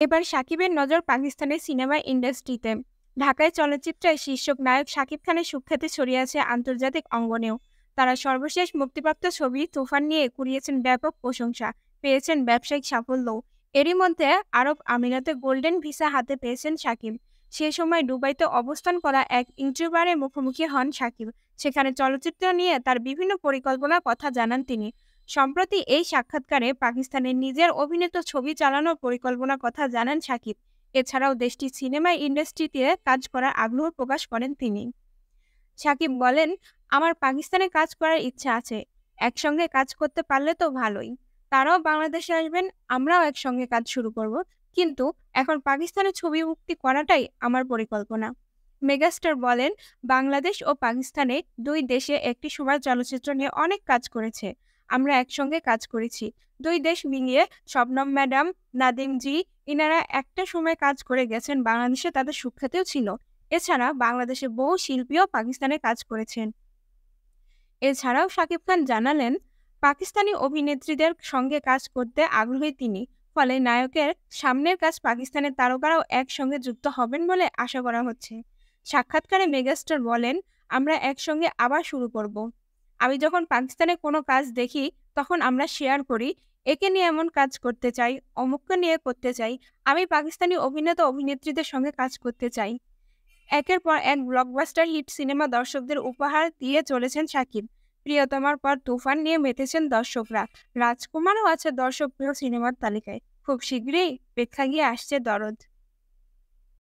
এবার শাকিবের নজর পাকিস্তানের সিনেমা ইন্ডাস্ট্রিতে। ঢাকায় চলচ্চিত্রে শীর্ষক নায়ক শাকিব খানের সুখ্যাতি ছড়িয়ে আছে আন্তর্জাতিক অঙ্গনেও। তারা সর্বশেষ মুক্তিপ্রাপ্ত ছবি তুফান নিয়ে কুড়িয়েছেন ব্যাপক প্রশংসা, পেয়েছেন ব্যবসায়িক সাফল্যও। এরই মধ্যে আরব আমিরাতে গোল্ডেন ভিসা হাতে পেয়েছেন শাকিব। সে সময় দুবাইতে অবস্থান করা এক ইউটিউবারের মুখোমুখি হন শাকিব। সেখানে চলচ্চিত্র নিয়ে তার বিভিন্ন পরিকল্পনার কথা জানান তিনি। সম্প্রতি এই সাক্ষাৎকারে পাকিস্তানের নিজের অভিনীত ছবি চালানোর পরিকল্পনার কথা জানান শাকিব। এছাড়াও দেশটির সিনেমা ইন্ডাস্ট্রিতে কাজ করার আগ্রহ প্রকাশ করেন তিনি। শাকিব বলেন, আমার পাকিস্তানে কাজ করার ইচ্ছা আছে। একসঙ্গে কাজ করতে পারলে তো ভালোই। তারাও বাংলাদেশে আসবেন, আমরাও একসঙ্গে কাজ শুরু করব। কিন্তু এখন পাকিস্তানে ছবি মুক্তি করাটাই আমার পরিকল্পনা। মেগাস্টার বলেন, বাংলাদেশ ও পাকিস্তানে দুই দেশে একটি সময় চলচ্চিত্র নিয়ে অনেক কাজ করেছে। আমরা একসঙ্গে কাজ করেছি। দুই দেশ মিলিয়ে শবনম ম্যাডাম, নাদিম জি, ইনারা একটা সময় কাজ করে গেছেন, বাংলাদেশে তাদের সুখ্যাতিও ছিল। এছাড়া বাংলাদেশের বহু শিল্পীও পাকিস্তানে কাজ করেছেন। এছাড়াও শাকিব খান জানালেন, পাকিস্তানি অভিনেত্রীদের সঙ্গে কাজ করতে আগ্রহী তিনি। ফলে নায়কের সামনের কাজ পাকিস্তানের তারকারাও একসঙ্গে যুক্ত হবেন বলে আশা করা হচ্ছে। সাক্ষাৎকারে মেগাস্টার বলেন, আমরা একসঙ্গে আবার শুরু করব। আমি যখন পাকিস্তানে কোনো কাজ দেখি তখন আমরা শেয়ার করি, একে নিয়ে এমন কাজ করতে চাই, অমুককে নিয়ে করতে চাই। আমি পাকিস্তানি অভিনেতা অভিনেত্রীদের সঙ্গে কাজ করতে চাই। একের পর এক ব্লকবাস্টার হিট সিনেমা দর্শকদের উপহার দিয়ে চলেছেন শাকিব। প্রিয়তমার পর তুফান নিয়ে মেতেছেন দর্শকরা। রাজকুমারও আছে দর্শকপ্রিয় সিনেমার তালিকায়। খুব শীঘ্রই প্রেক্ষাগৃহে আসছে দরদ।